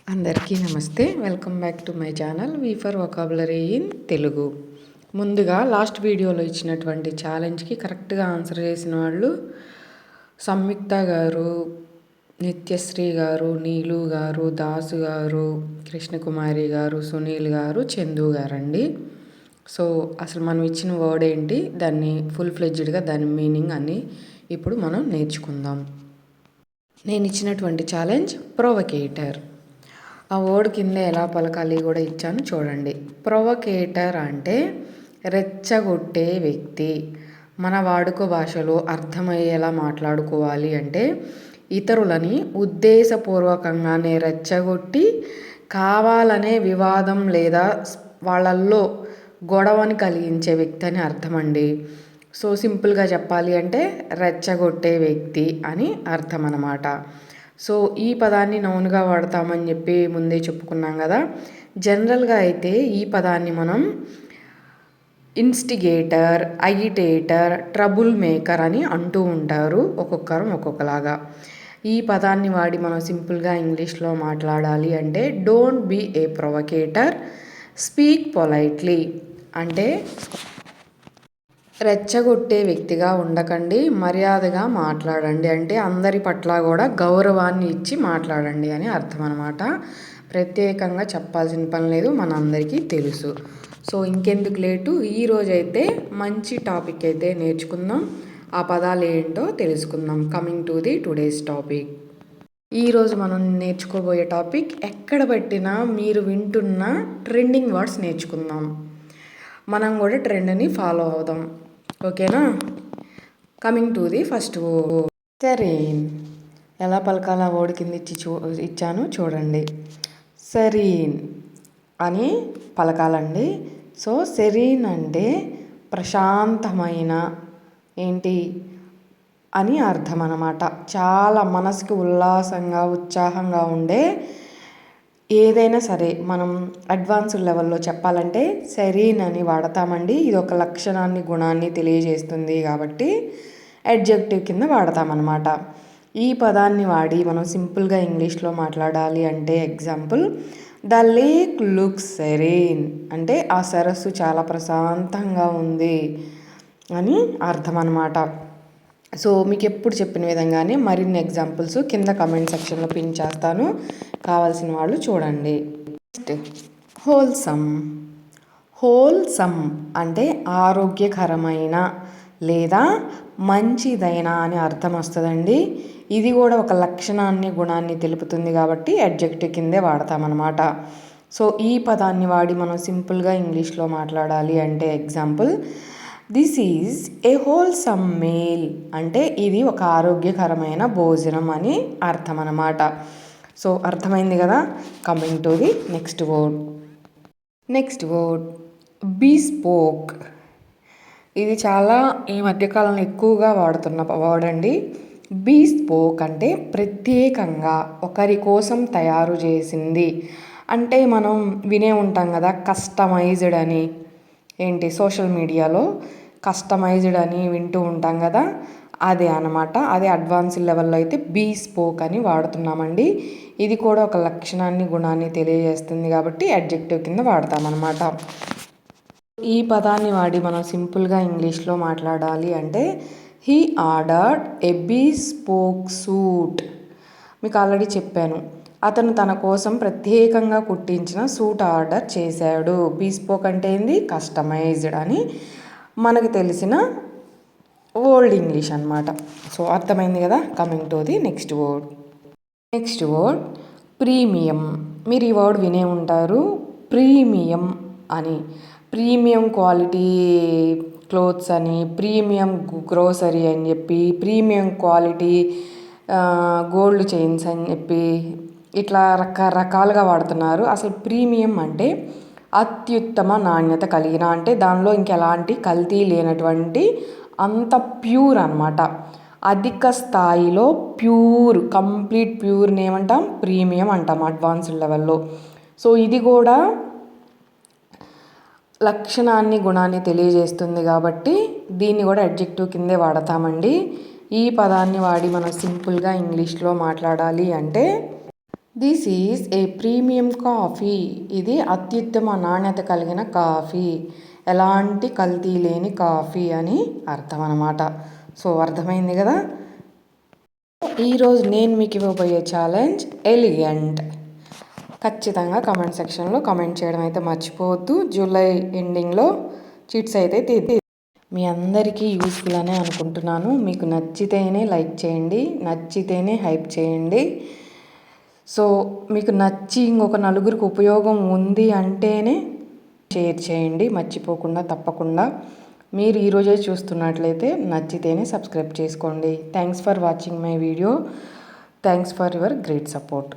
అందరికీ నమస్తే. Welcome back to my channel V for vocabulary in Telugu. ముందుగా లాస్ట్ వీడియోలో ఇచ్చినటువంటి ఛాలెంజ్కి కరెక్ట్గా ఆన్సర్ చేసిన వాళ్ళు సంయుక్త గారు, నిత్యశ్రీ గారు, నీలు గారు, దాసు గారు, కృష్ణకుమారి గారు, సునీల్ గారు, చందు గారండి. సో అసలు మనం ఇచ్చిన వర్డ్ ఏంటి, దాన్ని ఫుల్ ఫ్లెడ్జ్డ్గా దాని మీనింగ్ అని ఇప్పుడు మనం నేర్చుకుందాం. నేను ఇచ్చినటువంటి ఛాలెంజ్ ప్రొవకేటర్. ఆ వర్డ్ కింద ఎలా పలకాలి కూడా ఇచ్చాను చూడండి. ప్రొవకేటర్ అంటే రెచ్చగొట్టే వ్యక్తి. మన వాడుక భాషలో అర్థమయ్యేలా మాట్లాడుకోవాలి అంటే ఇతరులని ఉద్దేశపూర్వకంగానే రెచ్చగొట్టి కావాలనే వివాదం లేదా వాళ్ళల్లో గొడవని కలిగించే వ్యక్తి అని అర్థమండి. సో సింపుల్గా చెప్పాలి అంటే రెచ్చగొట్టే వ్యక్తి అని అర్థం అన్నమాట. సో ఈ పదాన్ని నౌన్గా వాడతామని చెప్పి ముందే చెప్పుకున్నాం కదా. జనరల్గా అయితే ఈ పదాన్ని మనం ఇన్స్టిగేటర్, అగిటేటర్, ట్రబుల్ మేకర్ అని అంటూ ఉంటారు, ఒక్కొక్కరు ఒక్కొక్కలాగా. ఈ పదాన్ని వాడి మనం సింపుల్గా ఇంగ్లీష్లో మాట్లాడాలి అంటే don't be a provocateur, speak politely. అంటే రెచ్చగొట్టే వ్యక్తిగా ఉండకండి, మర్యాదగా మాట్లాడండి, అంటే అందరి పట్ల కూడా గౌరవాన్ని ఇచ్చి మాట్లాడండి అని అర్థం అనమాట. ప్రత్యేకంగా చెప్పాల్సిన పని లేదు, మనందరికీ తెలుసు. సో ఇంకెందుకు లేటు, ఈరోజైతే మంచి టాపిక్ అయితే నేర్చుకుందాం. ఆ పదాలు ఏంటో తెలుసుకుందాం. Coming to the today's topic. ఈరోజు మనం నేర్చుకోబోయే టాపిక్ ఎక్కడ పెట్టినా మీరు వింటున్న ట్రెండింగ్ వర్డ్స్ నేర్చుకుందాం. మనం కూడా ట్రెండ్ని ఫాలో అవుదాం, ఓకేనా? Coming to the first word, serene. ఎలా పలకాల వర్డ్ కింద ఇచ్చాను చూడండి. సెరీన్ అని పలకాలండి. సో సెరీన్ అంటే ప్రశాంతమైన ఏంటి అని అర్థం అన్నమాట. చాలా మనసుకి ఉల్లాసంగా, ఉత్సాహంగా ఉండే ఏదైనా సరే మనం అడ్వాన్స్డ్ లెవెల్లో చెప్పాలంటే సెరీన్ అని వాడతామండి. ఇది ఒక లక్షణాన్ని, గుణాన్ని తెలియజేస్తుంది కాబట్టి అడ్జెక్టివ్ కింద వాడతామన్నమాట. ఈ పదాన్ని వాడి మనం సింపుల్గా ఇంగ్లీష్లో మాట్లాడాలి అంటే example, the lake looks serene అంటే ఆ సరస్సు చాలా ప్రశాంతంగా ఉంది అని అర్థం అన్నమాట. సో మీకు ఎప్పుడు చెప్పిన విధంగానే మరిన్ని ఎగ్జాంపుల్స్ కింద కమెంట్ సెక్షన్లో పిన్ చేస్తాను, కావాల్సిన వాళ్ళు చూడండి. Next wholesome. హోల్సమ్ అంటే ఆరోగ్యకరమైన లేదా మంచిదైన అని అర్థం వస్తుందండి. ఇది కూడా ఒక లక్షణాన్ని, గుణాన్ని తెలుపుతుంది కాబట్టి అడ్జెక్టివ్ కిందే వాడతామన్నమాట. సో ఈ పదాన్ని వాడి మనం సింపుల్గా ఇంగ్లీష్లో మాట్లాడాలి అంటే example, this is a wholesome meal అంటే ఇది ఒక ఆరోగ్యకరమైన భోజనం అని అర్థం అన్నమాట. సో అర్థమైంది కదా. Coming to the next word. Next word బీస్పోక్. ఇది చాలా ఈ మధ్యకాలంలో ఎక్కువగా వాడుతున్న వర్డ్ అండి. బీస్పోక్ అంటే ప్రత్యేకంగా ఒకరి కోసం తయారు చేసింది. అంటే మనం వినే ఉంటాం కదా కస్టమైజ్డ్ అని, ఏంటి సోషల్ మీడియాలో కస్టమైజ్డ్ అని వింటూ ఉంటాం కదా, అదే అనమాట. అదే అడ్వాన్స్డ్ లెవెల్లో అయితే బీస్పోక్ అని వాడుతున్నామండి. ఇది కూడా ఒక లక్షణాన్ని, గుణాన్ని తెలియజేస్తుంది కాబట్టి అడ్జెక్టివ్ కింద వాడతామన్నమాట. ఈ పదాన్ని వాడి మనం సింపుల్గా ఇంగ్లీష్లో మాట్లాడాలి అంటే హీ ఆర్డర్డ్ ఏ బీస్పోక్ సూట్. మీకు ఆల్రెడీ చెప్పాను, అతను తన కోసం ప్రత్యేకంగా కుట్టించిన సూట్ ఆర్డర్ చేశాడు. బీస్పోక్ అంటే ఏంది, కస్టమైజ్డ్ అని మనకు తెలిసిన ఓల్డ్ ఇంగ్లీష్ అనమాట. సో అర్థమైంది కదా. Coming to the next word. Next word premium. మీరు ఈ వర్డ్ వినే ఉంటారు, ప్రీమియం అని. ప్రీమియం క్వాలిటీ క్లోత్స్ అని, ప్రీమియం గ్రోసరీ అని చెప్పి, ప్రీమియం క్వాలిటీ గోల్డ్ చైన్స్ అని చెప్పి ఇట్లా రకరకాలుగా వాడుతున్నారు. అసలు ప్రీమియం అంటే అత్యుత్తమ నాణ్యత కలిగిన, అంటే దానిలో ఇంకెలాంటి కల్తీ లేనటువంటి అంత ప్యూర్ అనమాట. అధిక స్థాయిలో ప్యూర్, కంప్లీట్ ప్యూర్ని ఏమంటాం, ప్రీమియం అంటాం అడ్వాన్స్డ్ లెవెల్లో. సో ఇది కూడా లక్షణాన్ని, గుణాన్ని తెలియజేస్తుంది కాబట్టి దీన్ని కూడా అడ్జెక్టివ్ కిందే వాడతామండి. ఈ పదాన్ని వాడి మనం సింపుల్గా ఇంగ్లీష్లో మాట్లాడాలి అంటే this is a premium coffee. ఇది అత్యుత్తమ నాణ్యత కలిగిన కాఫీ, ఎలాంటి కల్తీ లేని కాఫీ అని అర్థం అన్నమాట. సో అర్థమైంది కదా. ఈరోజు నేను మీకు ఇవ్వబోయే ఛాలెంజ్ ఎలిగెంట్. ఖచ్చితంగా కమెంట్ సెక్షన్లో కమెంట్ చేయడం అయితే మర్చిపోవద్దు. జూలై ఎండింగ్లో చిట్స్ అయితే మీ అందరికీ యూస్ఫుల్ అనే అనుకుంటున్నాను. మీకు నచ్చితేనే లైక్ చేయండి, నచ్చితేనే హైప్ చేయండి. సో మీకు నచ్చి ఇంకొక నలుగురికి ఉపయోగం ఉంది అంటేనే షేర్ చేయండి మర్చిపోకుండా. తప్పకుండా మీరు ఈరోజే చూస్తున్నట్లయితే నచ్చితేనే సబ్స్క్రైబ్ చేసుకోండి. Thanks for watching my video. Thanks for your great support.